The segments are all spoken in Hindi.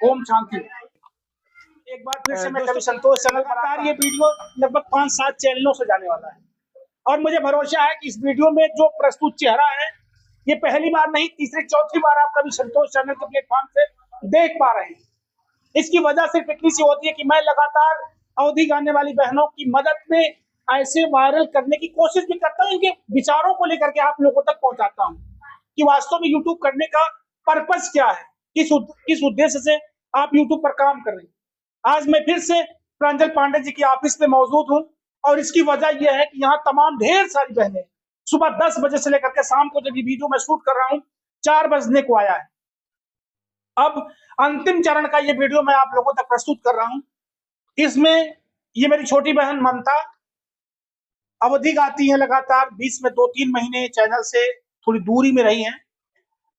ओम शांति। एक बार फिर से मैं कवि संतोष चैनल पर ये वीडियो लगभग 5-7 चैनलों से जाने वाला है और मुझे भरोसा है कि इस वीडियो में जो प्रस्तुत चेहरा है ये पहली बार नहीं, तीसरी चौथी बार आप कवि संतोष चैनल के प्लेटफॉर्म से देख पा रहे हैं। इसकी वजह सिर्फ इतनी सी होती है कि मैं लगातार अवधि गाने वाली बहनों की मदद में ऐसे वायरल करने की कोशिश भी करता हूँ, इनके विचारों को लेकर के आप लोगों तक पहुंचाता हूँ कि वास्तव में यूट्यूब करने का पर्पस क्या है, किस उद्देश्य से आप यूट्यूब पर काम कर रहे हैं। आज मैं फिर से प्रांजल पांडे जी की ऑफिस में मौजूद हूँ और इसकी वजह यह है कि यहाँ तमाम ढेर सारी बहनें सुबह 10 बजे से लेकर के शाम को जब ये वीडियो मैं शूट कर रहा हूँ 4 बजने को आया है। अब अंतिम चरण का ये वीडियो मैं आप लोगों तक प्रस्तुत कर रहा हूँ। इसमें ये मेरी छोटी बहन ममता अवधि गाती है लगातार, बीच में 2-3 महीने चैनल से थोड़ी दूरी में रही हैं।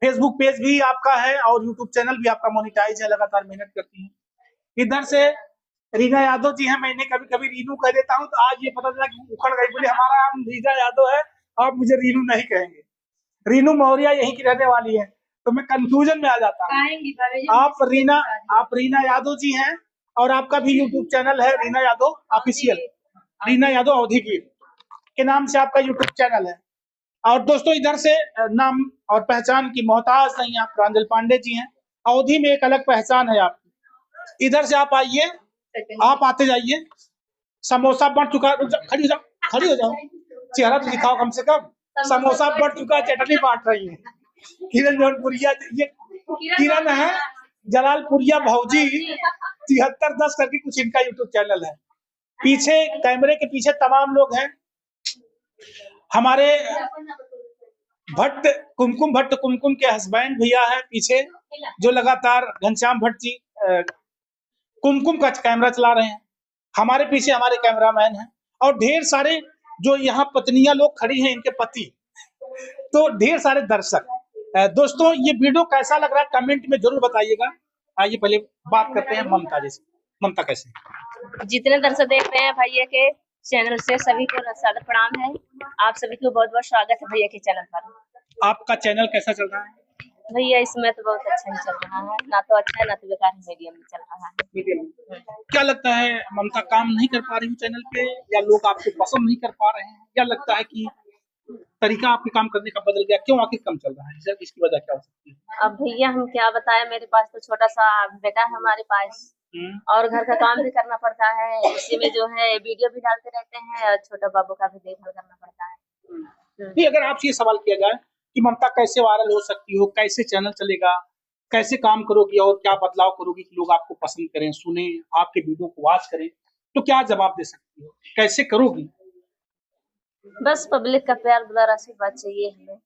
फेसबुक पेज भी आपका है और यूट्यूब चैनल भी आपका मोनिटाइज है, लगातार मेहनत करती हैं। इधर से रीना यादव जी हैं, मैं इन्हें कभी कभी रीनू कह देता हूँ तो आज ये पता चला कि उखड़ गई, बोले हमारा नाम रीना यादव है, आप मुझे रीनू नहीं कहेंगे। रीनू मौर्या यहीं की रहने वाली है तो मैं कंफ्यूजन में आ जाता हूँ। आप रीना यादव जी हैं और आपका भी यूट्यूब चैनल है रीना यादव ऑफिशियल, रीना यादव अवधीगीर के नाम से आपका यूट्यूब चैनल है। और दोस्तों इधर से नाम और पहचान की मोहताज नहीं, आप प्रांजल पांडे जी हैं, अवधि में एक अलग पहचान है आपकी। इधर से आप आइए, आप आते जाइए। समोसा बढ़ चुका, खड़ी हो जाओ, चेहरा तो दिखाओ कम से कम। समोसा बढ़ चुका, चटनी बांट रही है किरण जौनपुरिया, ये किरण है जलालपुरिया भौजी 7310 करके कुछ इनका यूट्यूब चैनल है। पीछे कैमरे के पीछे तमाम लोग हैं, हमारे कुमकुम के हस्बैंड भैया है पीछे जो लगातार घनश्याम भट्ट जी कुमकुम का कैमरा चला रहे हैं। हमारे पीछे हमारे कैमरामैन हैं और ढेर सारे जो यहाँ पत्नियां लोग खड़ी हैं, इनके पति, तो ढेर सारे दर्शक। दोस्तों ये वीडियो कैसा लग रहा है कमेंट में जरूर बताइएगा। आइए पहले बात करते हैं ममता जी से। ममता कैसे? जितने दर्शक देख रहे हैं भैया के चैनल से सभी को सादर प्रणाम है। आप सभी को बहुत बहुत स्वागत है भैया के चैनल पर। आपका चैनल कैसा चल रहा है? भैया इसमें तो बहुत अच्छा ही चल रहा है, ना तो अच्छा है ना तो बेकार, मीडियम में चल रहा है। मीडियम। क्या लगता है ममता काम नहीं कर पा रही है चैनल पे, या लोग आपको पसंद नहीं कर पा रहे हैं, या लगता है कि तरीका आपके काम करने का बदल गया, क्यों आखिर कम चल रहा है, सर इसकी वजह क्या हो सकती है? अब भैया हम क्या बताएं, मेरे पास तो छोटा सा बेटा है हमारे पास और घर का काम भी करना पड़ता है, इसी में जो है वीडियो भी डालते रहते हैं और छोटा बाबू का भी देखभाल करना पड़ता है। नहीं, अगर आपसे ये सवाल किया जाए कि ममता कैसे वायरल हो सकती हो, कैसे चैनल चलेगा, कैसे काम करोगी और क्या बदलाव करोगी कि लोग आपको पसंद करें, सुने, आपके वीडियो को वॉच करें, तो क्या जवाब दे सकती हो, कैसे करोगी? बस पब्लिक का प्यार दुलार आशीर्वाद चाहिए हमें।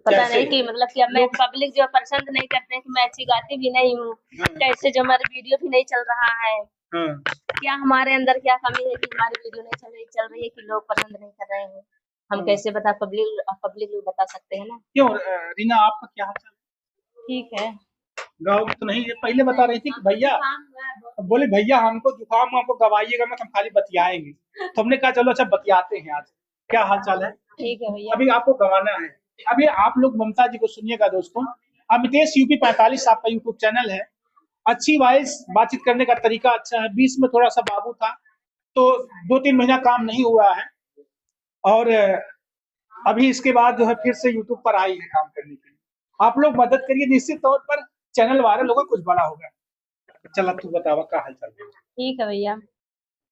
पता नहीं कि मतलब कि मैं पब्लिक जो पसंद नहीं करते कि मैं अच्छी गाती भी नहीं हूँ, कैसे जो हमारे वीडियो भी नहीं चल रहा है, क्या हमारे अंदर क्या कमी है कि हमारी वीडियो नहीं चल रही है कि लोग पसंद नहीं कर रहे हैं, हम कैसे बता, पब्लिक लोग बता सकते हैं ना। क्यों रीना, आपका क्या हाल चाल? ठीक है। गाँव तो नहीं, ये पहले बता रही थी कि भैया, बोले भैया हमको जुकाम, हमको गवाइएगा मत, हम खाली बतियाएंगे, तो हमने कहा चलो अच्छा बतियाते हैं। आज क्या हाल चाल है? ठीक है भैया। अभी आपको गवाना है। अभी आप लोग ममता जी को सुनिएगा दोस्तों। अमितेश यूपी 45 आपका यूट्यूब चैनल है, अच्छी वॉइस, बातचीत करने का तरीका अच्छा है। बीच में थोड़ा सा बाबू था तो 2-3 महीना काम नहीं हुआ है और अभी इसके बाद जो है फिर से यूट्यूब पर आई है काम करने के लिए। आप लोग मदद करिए, निश्चित तौर पर चैनल वायरल होगा, कुछ बड़ा होगा। चला तू बतावा क्या हाल चाल है? ठीक है भैया,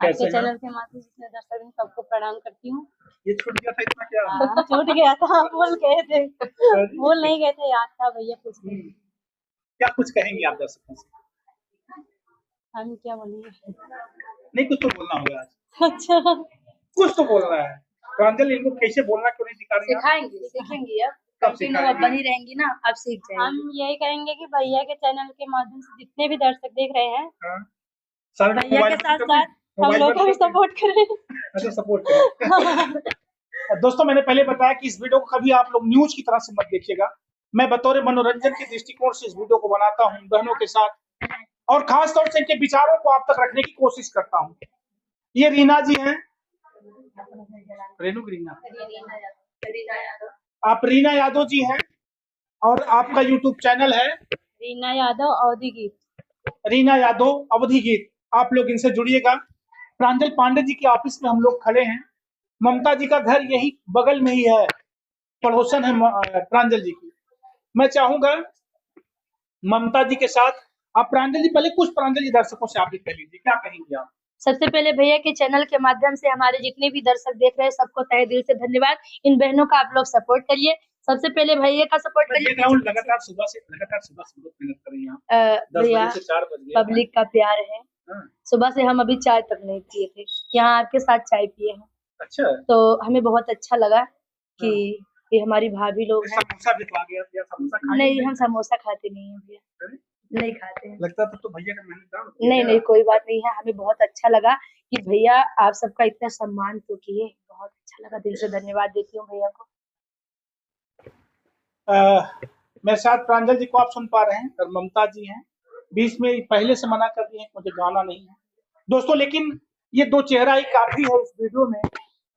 आपके चैनल के माध्यम से दर्शक सबको प्रणाम करती हूँ। ये छूट गया था इतना क्या? छूट गया था, भूल गए थे, भूल नहीं गए थे, याद था भैया कुछ। क्या कुछ कहेंगे आप दर्शकों से? हम क्या बोलेंगे? नहीं, कुछ तो बोलना होगा आज। अच्छा, कुछ तो बोलना है। प्रांजल इनको कैसे बोलना क्यों नहीं सिखा रही? सिखाएंगे, सीखेंगी अब, कंटिन्यू अब बनी रहेंगी ना, अब सीख जाएंगे। हम यही कहेंगे कि भैया के चैनल के माध्यम से जितने भी दर्शक देख रहे हैं, भैया के साथ साथ हम लोग को भी सपोर्ट करें। अच्छा, सपोर्ट करें। दोस्तों मैंने पहले बताया कि इस वीडियो को कभी आप लोग न्यूज की तरह से मत देखिएगा। मैं बतौर मनोरंजन के दृष्टिकोण से इस वीडियो को बनाता हूँ बहनों के साथ, और खास तौर से इनके विचारों को आप तक रखने की कोशिश करता हूँ। ये रीना जी हैं, आप रीना यादव जी हैं और आपका यूट्यूब चैनल है रीना यादव अवधीगीर। रीना यादव, अवधि गीत, आप लोग इनसे जुड़िएगा। प्रांजल पांडे जी के ऑफिस में हम लोग खड़े हैं। ममता जी का घर यही बगल में ही है, पड़ोसन है प्रांजल जी की। मैं चाहूंगा ममता जी के साथ आप प्रांजल जी, पहले कुछ प्रांजल जी दर्शकों से आप भी कह लीजिए, क्या कहेंगे आप? सबसे पहले भैया के चैनल के माध्यम से हमारे जितने भी दर्शक देख रहे हैं सबको तहे दिल से धन्यवाद। इन बहनों का आप लोग सपोर्ट करिए। सबसे पहले भैया का सपोर्ट करिए। लगातार सुबह से मेहनत कर रही हैं आप। 10 भैया बजे से 4 बज गए। पब्लिक का प्यार है। सुबह से हम अभी चाय तक नहीं पिए थे, यहाँ आपके साथ चाय पिए हैं। अच्छा, तो हमें बहुत अच्छा लगा कि ये हमारी भाभी लोग हैं। समोसा भी खा गया, या समोसा खाए? नहीं, हम समोसा खाते नहीं हैं भैया, नहीं खाते हैं। लगता तो भैया का मेहनत। नहीं, कोई बात नहीं है। हमें बहुत अच्छा लगा कि भैया आप सबका इतना सम्मान तो किए, बहुत अच्छा लगा। दिल से धन्यवाद देती हूँ भैया को। मेरे साथ प्रांजल जी को आप सुन पा रहे हैं और ममता जी हैं, बीच में पहले से मना कर दिए मुझे गाना नहीं है दोस्तों, लेकिन ये दो चेहरा ही काफी है इस वीडियो में,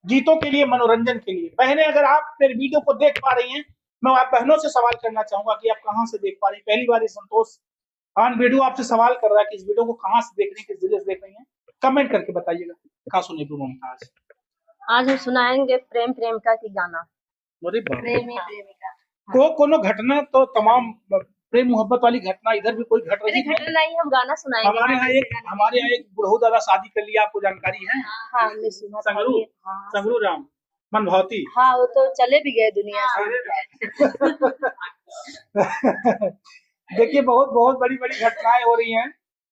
गीतों के लिए, मनोरंजन के लिए। बहनें, अगर आप मेरे वीडियो को देख पा रही हैं, मैं आप बहनों से सवाल करना चाहूंगा कि आप कहाँ से देख पा रही हैं। पहली बार ये संतोष ऑन वीडियो आपसे सवाल कर रहा है कि इस वीडियो को कहाँ से देख रही हैं, किस जरिए से देख रही हैं, कमेंट करके बताइएगा। कहाँ सुने ममता आज हम सुनाएंगे प्रेम प्रेमिका की गाना। प्रेमी प्रेमिका कोनो घटना तो तमाम प्रेम मोहब्बत वाली घटना इधर भी कोई घट रही है। घटना नहीं, हम गाना सुनाएंगे। हमारे यहाँ एक बुढ़ऊ दादा शादी कर लिया, आपको जानकारी है? हाँ, हमने सुना। संगरू राम मनभवती। हाँ, वो तो चले भी गए दुनिया से। देखिए, बहुत बहुत बड़ी बड़ी घटनाएं हो रही हैं।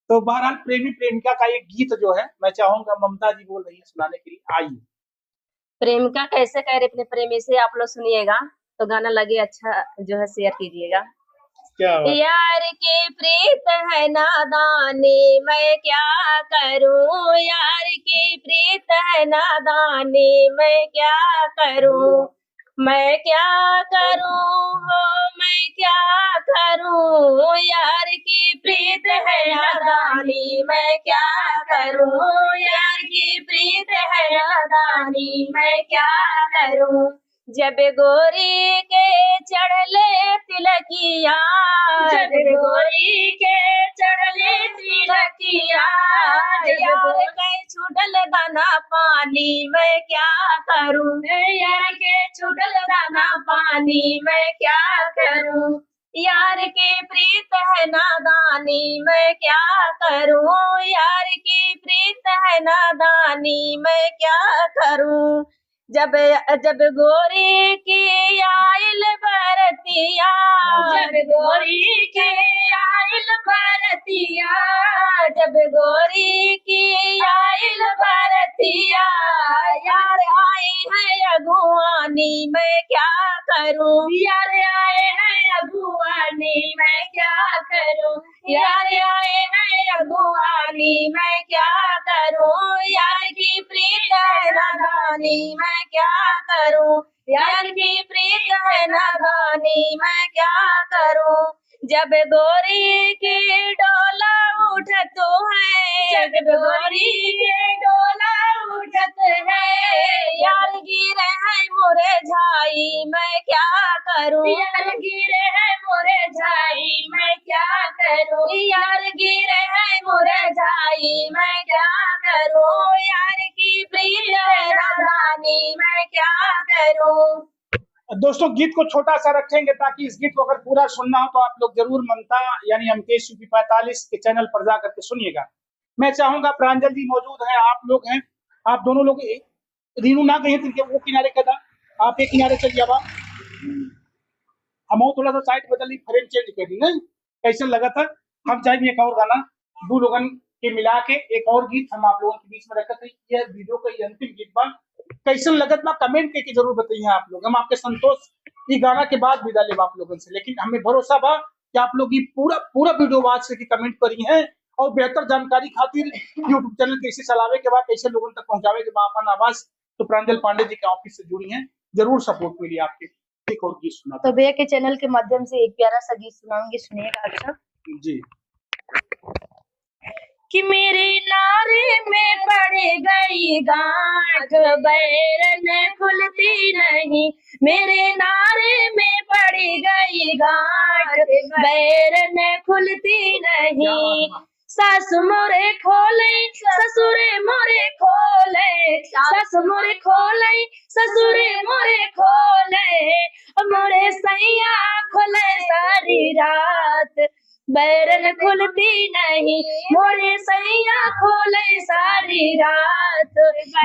तो बहरहाल प्रेमी प्रेमिका का एक गीत जो है, मैं चाहूंगा ममता जी बोल रही है सुनाने के लिए, आइए। प्रेमिका कैसे कह रहे अपने प्रेमी से, आप लोग सुनिएगा तो गाना लगे अच्छा जो है शेयर कीजिएगा। क्या यार के प्रीत है नादानी मैं क्या करूं, यार के प्रीत है नादानी मैं क्या करूं, मैं क्या करूं हो मैं क्या करूं, यार की प्रीत है नादानी मैं क्या करूं, यार की प्रीत है नादानी मैं क्या करूं। जब गोरी के चढ़ले तिलकिया, जब गोरी के चढ़ले तिलकिया, यार के छुटल दाना पानी मैं क्या करूं, यार के छुटल दाना पानी मैं क्या करूं, यार की प्रीत है नादानी मैं क्या करूं, यार की प्रीत है नादानी मैं क्या करूं। जब गोरी की आइल बरतिया, जब गोरी की आइल बरतिया, जब गोरी की आइल बरतिया, यार आए हैं अगुवानी मैं क्या करूं, यार आए हैं अगुवानी मैं क्या करूं, यार आए हैं अगुवानी मैं क्या करूं, यार की प्रीत है नादानी मैं क्या करूं, यार की प्रीत है नादानी मैं क्या करूं। जब गोरी की डोला उठत है, जब गोरी की डोला उठत है, यार गिरे है मोरे झाई मैं क्या करूं, यार गिरे है मोरे झाई मैं क्या करूं, यार गिरे है मोरे झाई मैं क्या करूं, यार की प्रीत है नादानी मैं क्या करूं। दोस्तों, गीत को छोटा सा रखेंगे ताकि इस गीत को अगर पूरा सुनना हो तो आप लोग जरूर ममता यानी MKS UP 45 के चैनल पर जा करके सुनिएगा। मैं चाहूंगा प्रांजल जी मौजूद हैं, आप लोग हैं, आप दोनों लोग, रीनू ना कहीं वो किनारे का, आप एक किनारे चलिए। अब हम थोड़ा सा साइड बदल, फ्रेम चेंज कर दी ना, कैसा लगा था? हम चाहे एक और गाना दो लोगन के मिला के एक और गीत हम आप लोगों के बीच में रखते हैं। यह वीडियो का ये अंतिम गीत बा, कैसन लगत बा कमेंट करके जरूर बताइए आप लोग। हम आपके संतोष ये गाना के बाद विदा लेब आप लोगों से, लेकिन हमें भरोसा बा कि आप लोग ये पूरा वीडियो वाच से कमेंट करी हैं और बेहतर जानकारी खातिर यूट्यूब चैनल कैसे चलावे के बाद, कैसे लोगों तक पहुंचावे के बाद अपन आवाज तो प्रांजल पांडे जी के ऑफिस से जुड़ी हैं, जरूर सपोर्ट मिली आपके। एक और गीत सुना तो भैया के चैनल के माध्यम से एक प्यारा सा गीत सुनाऊंगी, सुनिएगा अच्छा जी। कि मेरे नारे में पड़ गई गांठ बैरन खुलती नहीं, मेरे नारे में पड़ गई गांठ बैरन खुलती नहीं, सासु मोरे खोले ससुरे मोरे खोले, सासु मोरे खोले ससुरे मोरे खोले, मोरे सैया खोले सारी रात, बैरन खुलती नहीं मोरे सैया खोले सारी रात,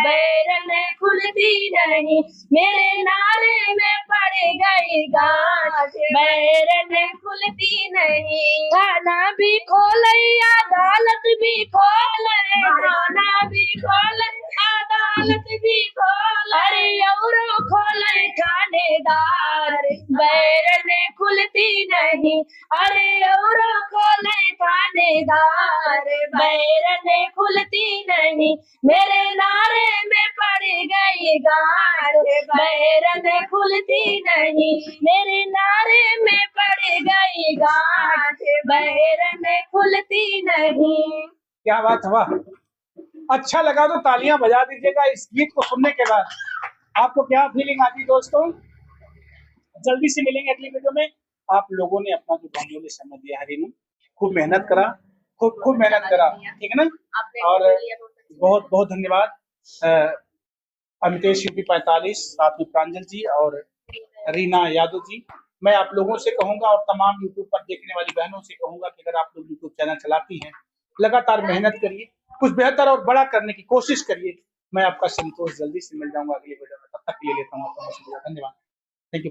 बैरन खुलती नहीं मेरे नारे में पड़ गई गांठ, बैरन खुलती नहीं। थाना भी खोले अदालत भी खोले, थाना भी खोले अदालत भी खोले, अरे औरो खोले थानेदार, बैरन खुलती नहीं, अरे औरो खोले थानेदार, बैरन खुलती नहीं मेरे नारे में पड़ गई गांठ, बैरन खुलती नहीं मेरे नारे में पड़ गई गांठ, बैरन खुलती नहीं। क्या बात है, वाह। अच्छा लगा तो तालियां बजा दीजिएगा इस गीत को सुनने के बाद। आपको क्या फीलिंग आती है दोस्तों? जल्दी से मिलेंगे अगली वीडियो में। आप लोगों ने अपना जो बहुमूल्य समय दिया हरीनू, खूब मेहनत करा, खूब मेहनत करा, ठीक है ना। और बहुत बहुत धन्यवाद अमितेश यूपी 45, साथ में प्रांजल जी और रीना यादव जी। मैं आप लोगों से कहूंगा और तमाम यूट्यूब पर देखने वाली बहनों से कहूंगा कि अगर आप लोग यूट्यूब चैनल चलाती हैं, लगातार मेहनत करिए, कुछ बेहतर और बड़ा करने की कोशिश करिए। मैं आपका संतोष जल्दी से मिल जाऊंगा अगली वीडियो में। तब तक के लिए लेता हूँ आपका धन्यवाद। Thank you.